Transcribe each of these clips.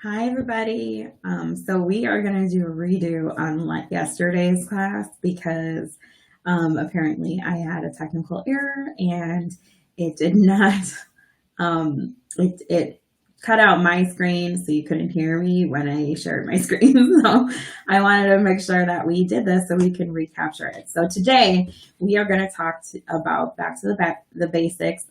Hi, everybody. So we are going to do a redo on yesterday's class because apparently I had a technical error and it did not, it cut out my screen so you couldn't hear me when I shared my screen. So I wanted to make sure that we did this so we can recapture it. So today we are going to talk about back to the basics,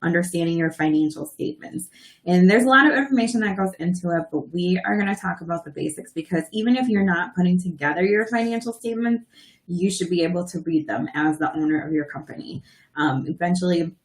understanding your financial statements. And there's a lot of information that goes into it, but we are going to talk about the basics because even if you're not putting together your financial statements, you should be able to read them as the owner of your company. Eventually,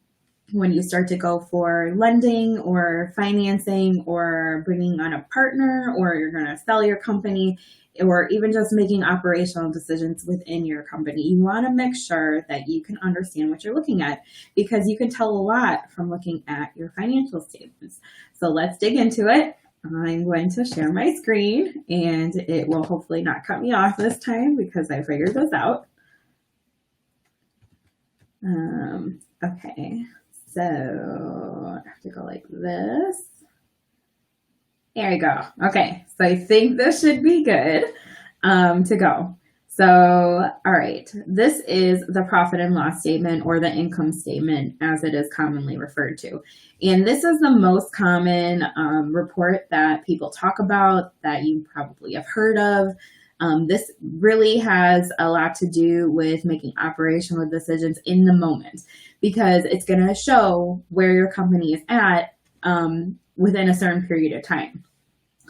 when you start to go for lending or financing or bringing on a partner, or you're going to sell your company, or even just making operational decisions within your company, you want to make sure that you can understand what you're looking at because you can tell a lot from looking at your financial statements. So let's dig into it. I'm going to share my screen and it will hopefully not cut me off this time because I figured this out. Okay. So I have to go like this. There you go. Okay, so I think this should be good to go. So, all right, this is the profit and loss statement or the income statement as it is commonly referred to. And this is the most common report that people talk about that you probably have heard of. This really has a lot to do with making operational decisions in the moment because it's going to show where your company is at within a certain period of time.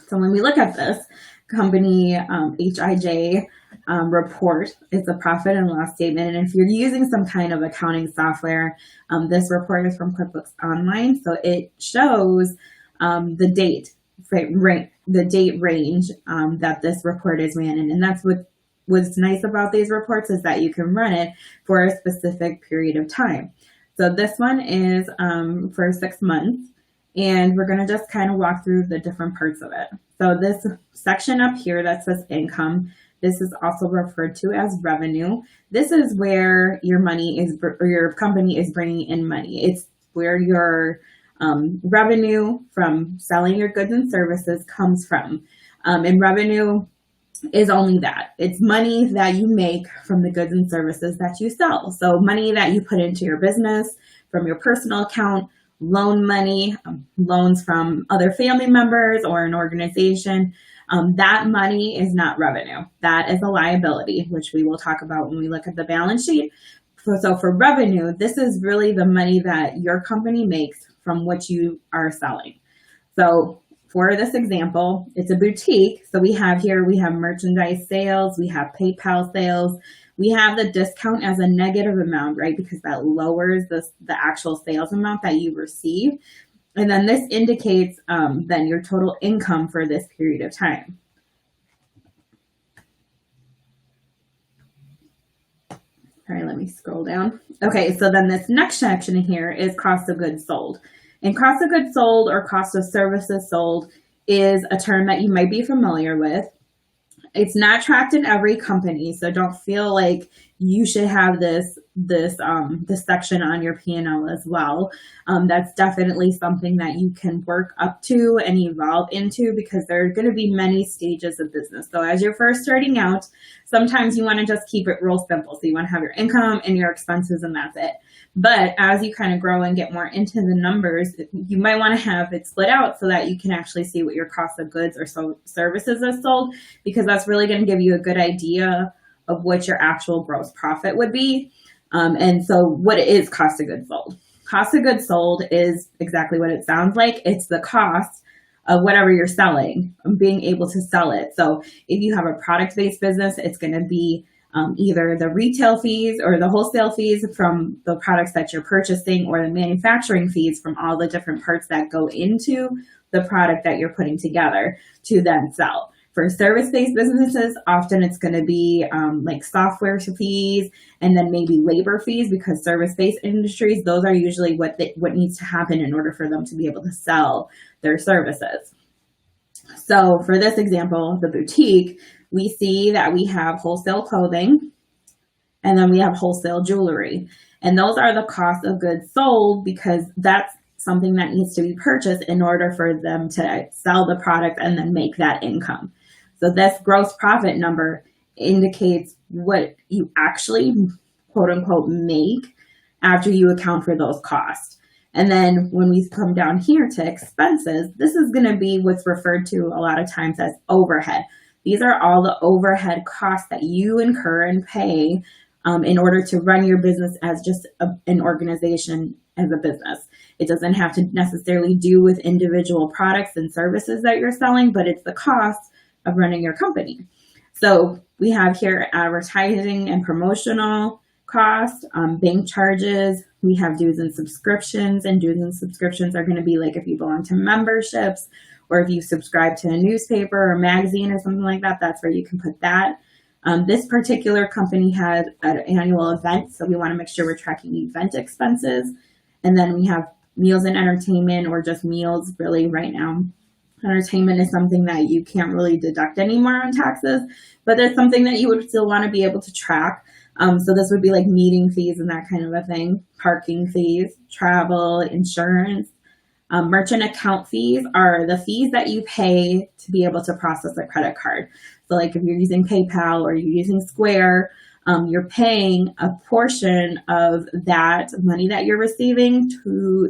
So when we look at this company HIJ report, it's a profit and loss statement. And if you're using some kind of accounting software, this report is from QuickBooks Online. So it shows the date range that this report is ran in. And that's what's nice about these reports is that you can run it for a specific period of time. So this one is for 6 months, and we're going to just kind of walk through the different parts of it. So this section up here that says income, this is also referred to as revenue. This is where your money is, or your company is bringing in money. It's where your revenue from selling your goods and services comes from. And revenue is only that. It's money that you make from the goods and services that you sell. So money that you put into your business from your personal account, loan money, loans from other family members or an organization. That money is not revenue. That is a liability, which we will talk about when we look at the balance sheet. So for revenue, this is really the money that your company makes from what you are selling. So for this example, it's a boutique. So we have merchandise sales, we have PayPal sales, we have the discount as a negative amount, right? Because that lowers the actual sales amount that you receive. And then this indicates then your total income for this period of time. All right, let me scroll down. Okay, so then this next section here is cost of goods sold. And cost of goods sold or cost of services sold is a term that you might be familiar with. It's not tracked in every company, so don't feel like you should have this section on your P&L as well. That's definitely something that you can work up to and evolve into because there are going to be many stages of business. So as you're first starting out, sometimes you want to just keep it real simple. So you want to have your income and your expenses and that's it. But as you kind of grow and get more into the numbers, you might want to have it split out so that you can actually see what your cost of goods or services is sold, because that's really going to give you a good idea of what your actual gross profit would be. And so what is cost of goods sold? Cost of goods sold is exactly what it sounds like. It's the cost of whatever you're selling, being able to sell it. So if you have a product-based business, it's going to be either the retail fees or the wholesale fees from the products that you're purchasing, or the manufacturing fees from all the different parts that go into the product that you're putting together to then sell. For service-based businesses, often it's going to be like software fees and then maybe labor fees, because service-based industries, those are usually what needs to happen in order for them to be able to sell their services. So for this example, the boutique, we see that we have wholesale clothing and then we have wholesale jewelry. And those are the cost of goods sold because that's something that needs to be purchased in order for them to sell the product and then make that income. So this gross profit number indicates what you actually, quote unquote, make after you account for those costs. And then when we come down here to expenses, this is going to be what's referred to a lot of times as overhead. These are all the overhead costs that you incur and pay in order to run your business as just an organization, as a business. It doesn't have to necessarily do with individual products and services that you're selling, but it's the cost of running your company. So we have here advertising and promotional cost, bank charges. We have dues and subscriptions, and dues and subscriptions are going to be like if you belong to memberships or if you subscribe to a newspaper or magazine or something like that, that's where you can put that. This particular company had an annual event, so we want to make sure we're tracking event expenses. And then we have meals and entertainment, or just meals really right now. Entertainment is something that you can't really deduct anymore on taxes, but there's something that you would still want to be able to track. So this would be like meeting fees and that kind of a thing, parking fees, travel, insurance. Merchant account fees are the fees that you pay to be able to process a credit card. So like if you're using PayPal or you're using Square, you're paying a portion of that money that you're receiving to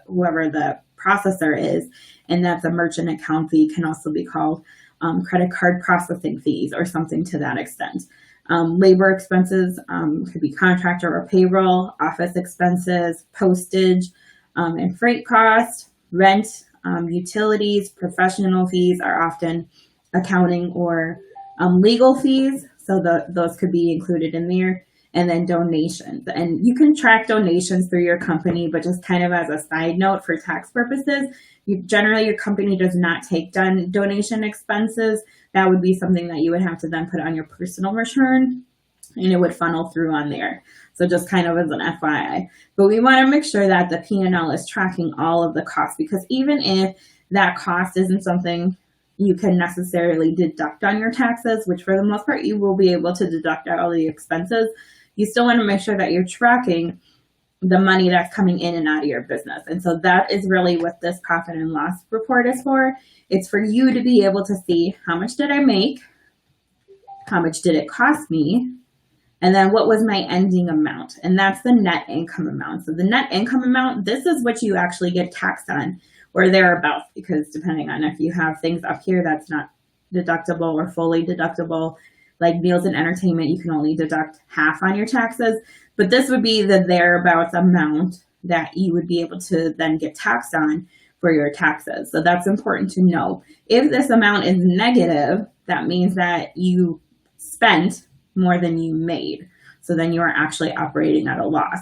whoever the processor is, and that's a merchant account fee. Can also be called credit card processing fees or something to that extent. Labor expenses could be contractor or payroll, office expenses, postage, and freight cost, rent, utilities. Professional fees are often accounting or legal fees, so those could be included in there. And then donations. And you can track donations through your company, but just kind of as a side note for tax purposes, generally your company does not take donation expenses. That would be something that you would have to then put on your personal return, and it would funnel through on there. So just kind of as an FYI. But we want to make sure that the P&L is tracking all of the costs, because even if that cost isn't something you can necessarily deduct on your taxes, which for the most part you will be able to deduct out all the expenses, you still want to make sure that you're tracking the money that's coming in and out of your business. And so that is really what this profit and loss report is for. It's for you to be able to see, how much did I make? How much did it cost me? And then what was my ending amount? And that's the net income amount. So the net income amount, this is what you actually get taxed on, or thereabouts, because depending on if you have things up here that's not deductible or fully deductible, like meals and entertainment, you can only deduct half on your taxes. But this would be the thereabouts amount that you would be able to then get taxed on for your taxes. So that's important to know. If this amount is negative, that means that you spent more than you made. So then you are actually operating at a loss.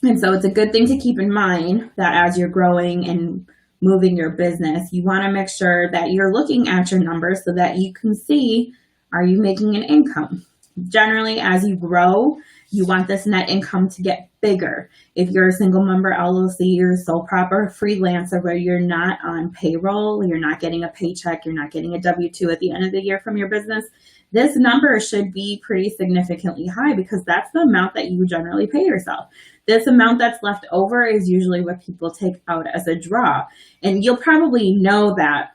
And so it's a good thing to keep in mind that as you're growing and moving your business, you want to make sure that you're looking at your numbers so that you can see, are you making an income? Generally, as you grow, you want this net income to get bigger. If you're a single member LLC, you're a sole proper freelancer where you're not on payroll, you're not getting a paycheck, you're not getting a W-2 at the end of the year from your business, this number should be pretty significantly high, because that's the amount that you generally pay yourself. This amount that's left over is usually what people take out as a draw. And you'll probably know that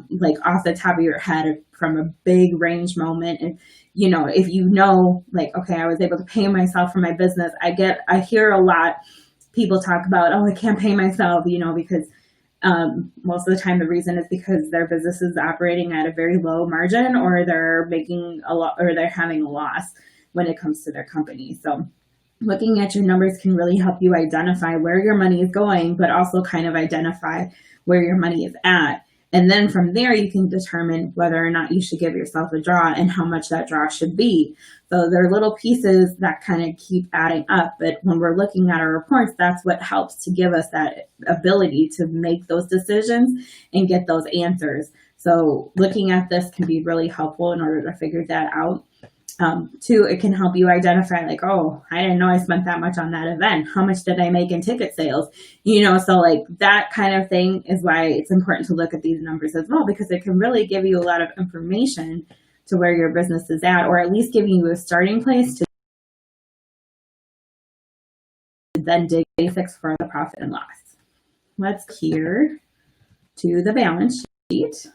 like off the top of your head from a big range moment. And, you know, if you know, like, okay, I was able to pay myself for my business. I hear a lot people talk about, oh, I can't pay myself, you know, because most of the time the reason is because their business is operating at a very low margin, or they're making a lot, or they're having a loss when it comes to their company. So looking at your numbers can really help you identify where your money is going, but also kind of identify where your money is at. And then from there, you can determine whether or not you should give yourself a draw and how much that draw should be. So there are little pieces that kind of keep adding up. But when we're looking at our reports, that's what helps to give us that ability to make those decisions and get those answers. So looking at this can be really helpful in order to figure that out. Two, it can help you identify, like, oh, I didn't know I spent that much on that event. How much did I make in ticket sales? You know, so like that kind of thing is why it's important to look at these numbers as well, because it can really give you a lot of information to where your business is at, or at least giving you a starting place to then dig basics for the profit and loss. let's here to the balance sheet.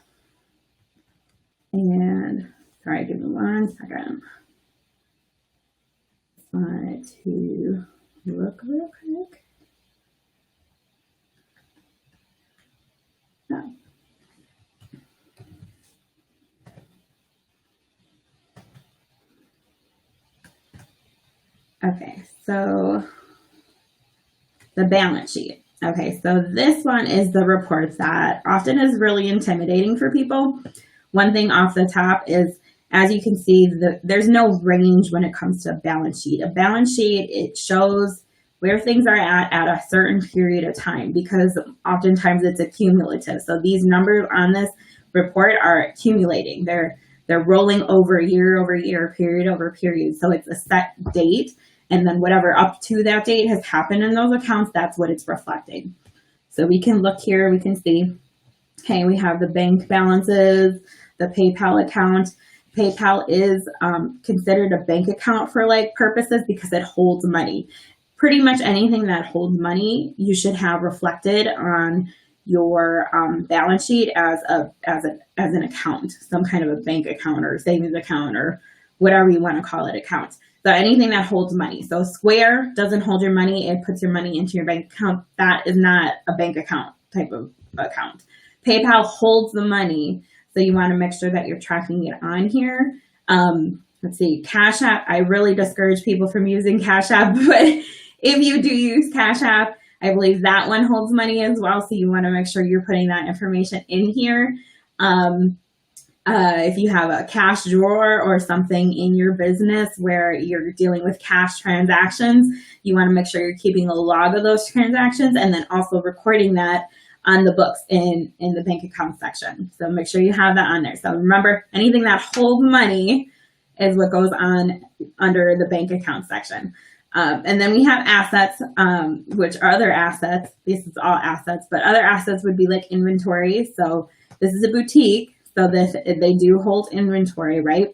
And sorry, give me 1 second. Just wanted to look real quick. Oh. Okay, so the balance sheet. Okay, so this one is the report that often is really intimidating for people. One thing off the top is, as you can see, there's no range when it comes to a balance sheet. A balance sheet, it shows where things are at a certain period of time, because oftentimes it's accumulative. So these numbers on this report are accumulating. They're rolling over year, period over period. So it's a set date. And then whatever up to that date has happened in those accounts, that's what it's reflecting. So we can look here, we can see, okay, we have the bank balances, the PayPal account. PayPal is considered a bank account for like purposes because it holds money. Pretty much anything that holds money, you should have reflected on your balance sheet as an account, some kind of a bank account or savings account or whatever you want to call it, account. So anything that holds money. So Square doesn't hold your money, it puts your money into your bank account. That is not a bank account type of account. PayPal holds the money, so you want to make sure that you're tracking it on here. Let's see, Cash App. I really discourage people from using Cash App, but if you do use Cash App, I believe that one holds money as well, so you want to make sure you're putting that information in here. If you have a cash drawer or something in your business where you're dealing with cash transactions, you want to make sure you're keeping a log of those transactions and then also recording that on the books in the bank account section. So make sure you have that on there. So remember, anything that holds money is what goes on under the bank account section. And then we have assets, which are other assets. This is all assets, but other assets would be like inventory. So this is a boutique. So they do hold inventory, right?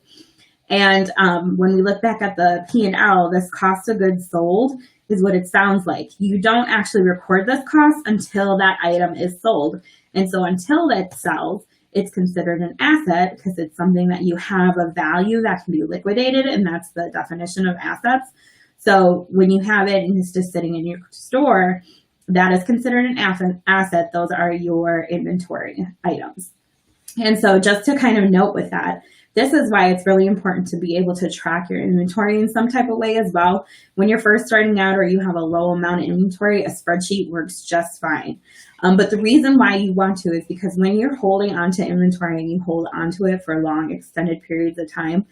And when we look back at the P&L, this cost of goods sold is what it sounds like. You don't actually record this cost until that item is sold. And so until it sells, it's considered an asset because it's something that you have a value that can be liquidated, and that's the definition of assets. So when you have it and it's just sitting in your store, that is considered an asset. Those are your inventory items. And so just to kind of note with that, this is why it's really important to be able to track your inventory in some type of way as well. When you're first starting out or you have a low amount of inventory, a spreadsheet works just fine. But the reason why you want to is because when you're holding onto inventory and you hold onto it for long, extended periods of time,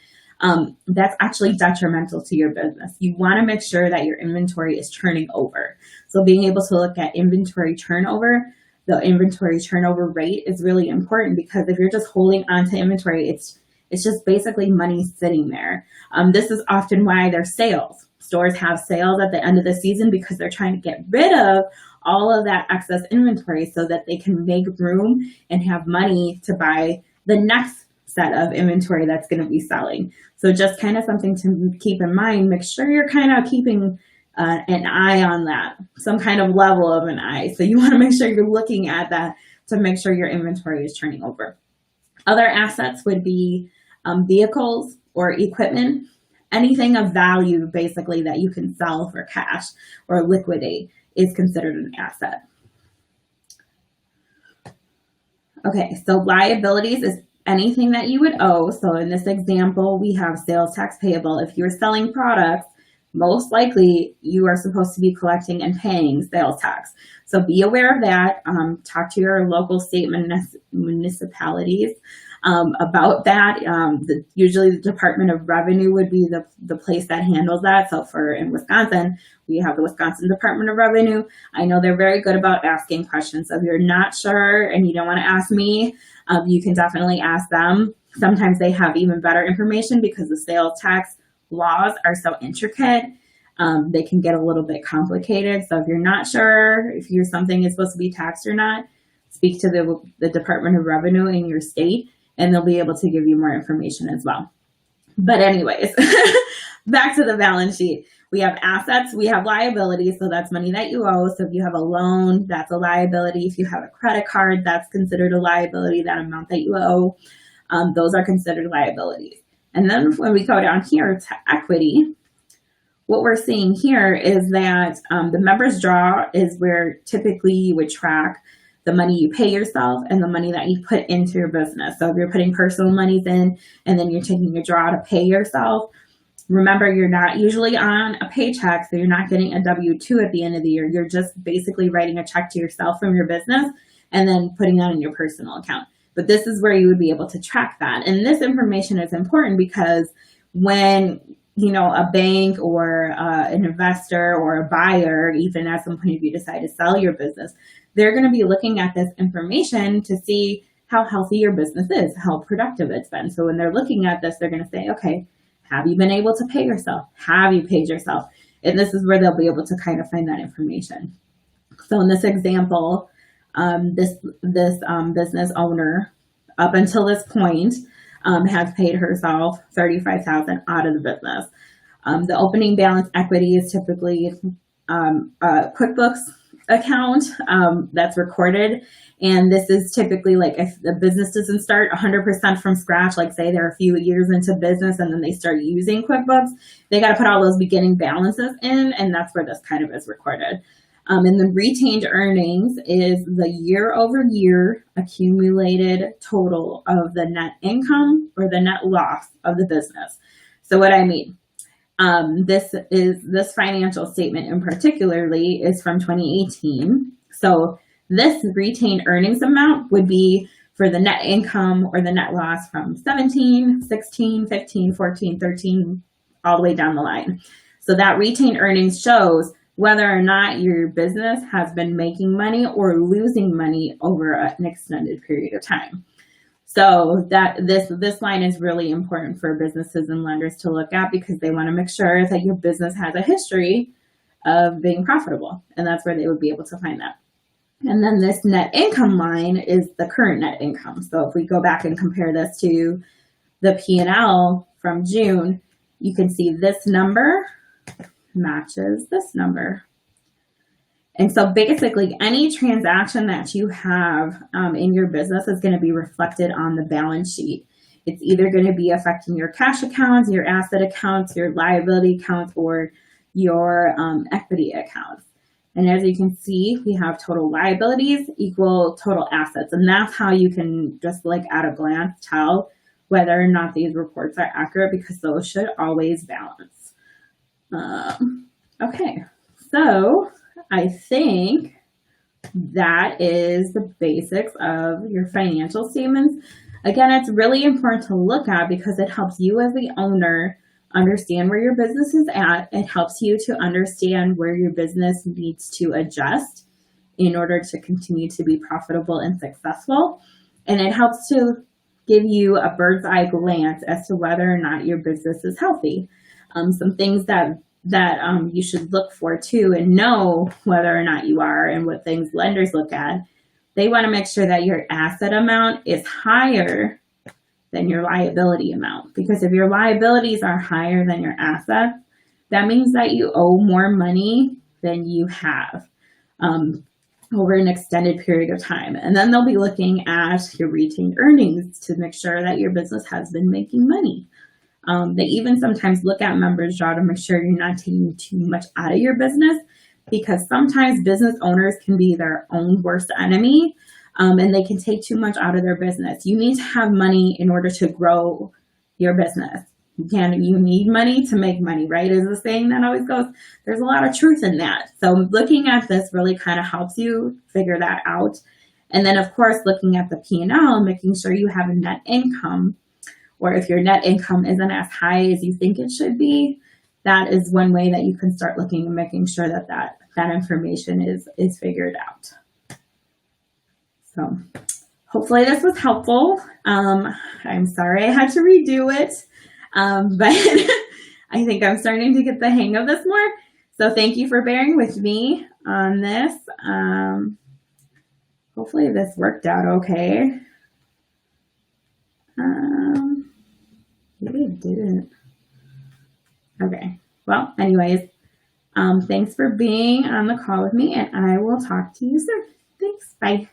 that's actually detrimental to your business. You want to make sure that your inventory is turning over. So being able to look at inventory turnover, the inventory turnover rate is really important, because if you're just holding onto inventory, it's just basically money sitting there. This is often why there's sales. Stores have sales at the end of the season because they're trying to get rid of all of that excess inventory so that they can make room and have money to buy the next set of inventory that's going to be selling. So just kind of something to keep in mind. Make sure you're kind of keeping an eye on that, some kind of level of an eye. So you want to make sure you're looking at that to make sure your inventory is turning over. Other assets would be vehicles or equipment, anything of value basically that you can sell for cash or liquidate is considered an asset. Okay, so liabilities is anything that you would owe. So in this example, we have sales tax payable. If you're selling products, most likely you are supposed to be collecting and paying sales tax. So be aware of that. Talk to your local state municipalities about that. Usually the Department of Revenue would be the place that handles that. So in Wisconsin, we have the Wisconsin Department of Revenue. I know they're very good about asking questions. So if you're not sure and you don't want to ask me, you can definitely ask them. Sometimes they have even better information because the sales tax laws are so intricate. They can get a little bit complicated. So if you're not sure if something is supposed to be taxed or not, speak to the Department of Revenue in your state, and they'll be able to give you more information as well. But anyways, back to the balance sheet. We have assets, we have liabilities, so that's money that you owe. So if you have a loan, that's a liability. If you have a credit card, that's considered a liability, that amount that you owe. Those are considered liabilities. And then when we go down here to equity, what we're seeing here is that the members draw is where typically you would track the money you pay yourself and the money that you put into your business. So if you're putting personal monies in and then you're taking a draw to pay yourself, remember you're not usually on a paycheck, so you're not getting a W-2 at the end of the year. You're just basically writing a check to yourself from your business and then putting that in your personal account. But this is where you would be able to track that. And this information is important because when a bank or an investor or a buyer, even at some point if you decide to sell your business, they're going to be looking at this information to see how healthy your business is, how productive it's been. So when they're looking at this, they're going to say, okay, have you been able to pay yourself? Have you paid yourself? And this is where they'll be able to kind of find that information. So in this example, this business owner, up until this point, has paid herself $35,000 out of the business. The opening balance equity is typically a QuickBooks account that's recorded. And this is typically like if the business doesn't start 100% from scratch, like say they're a few years into business and then they start using QuickBooks, they got to put all those beginning balances in, and that's where this kind of is recorded. And the retained earnings is the year-over-year accumulated total of the net income or the net loss of the business. So what I mean, this financial statement in particularly is from 2018. So this retained earnings amount would be for the net income or the net loss from 17, 16, 15, 14, 13, all the way down the line. So that retained earnings shows whether or not your business has been making money or losing money over an extended period of time. So that this line is really important for businesses and lenders to look at because they want to make sure that your business has a history of being profitable, and that's where they would be able to find that. And then this net income line is the current net income. So if we go back and compare this to the P&L from June, you can see this number matches this number. And so basically any transaction that you have in your business is going to be reflected on the balance sheet. It's either going to be affecting your cash accounts, your asset accounts, your liability accounts, or your equity accounts. And as you can see, we have total liabilities equal total assets. And that's how you can just like at a glance tell whether or not these reports are accurate, because those should always balance. Okay, so I think that is the basics of your financial statements. Again, it's really important to look at because it helps you as the owner understand where your business is at. It helps you to understand where your business needs to adjust in order to continue to be profitable and successful. And it helps to give you a bird's eye glance as to whether or not your business is healthy. Some things that you should look for too and know whether or not you are, and what things lenders look at. They want to make sure that your asset amount is higher than your liability amount, because if your liabilities are higher than your assets, that means that you owe more money than you have over an extended period of time. And then they'll be looking at your retained earnings to make sure that your business has been making money. They even sometimes look at members' draw to make sure you're not taking too much out of your business, because sometimes business owners can be their own worst enemy, and they can take too much out of their business. You need to have money in order to grow your business. You need money to make money, right? Is the saying that always goes. There's a lot of truth in that. So looking at this really kind of helps you figure that out. And then, of course, looking at the P&L, making sure you have a net income, or if your net income isn't as high as you think it should be, that is one way that you can start looking and making sure that that information is figured out. So hopefully this was helpful. I'm sorry I had to redo it, but I think I'm starting to get the hang of this more. So thank you for bearing with me on this. Hopefully this worked out okay. Maybe it didn't. Okay. Well, anyways, Thanks for being on the call with me, and I will talk to you soon. Thanks. Bye.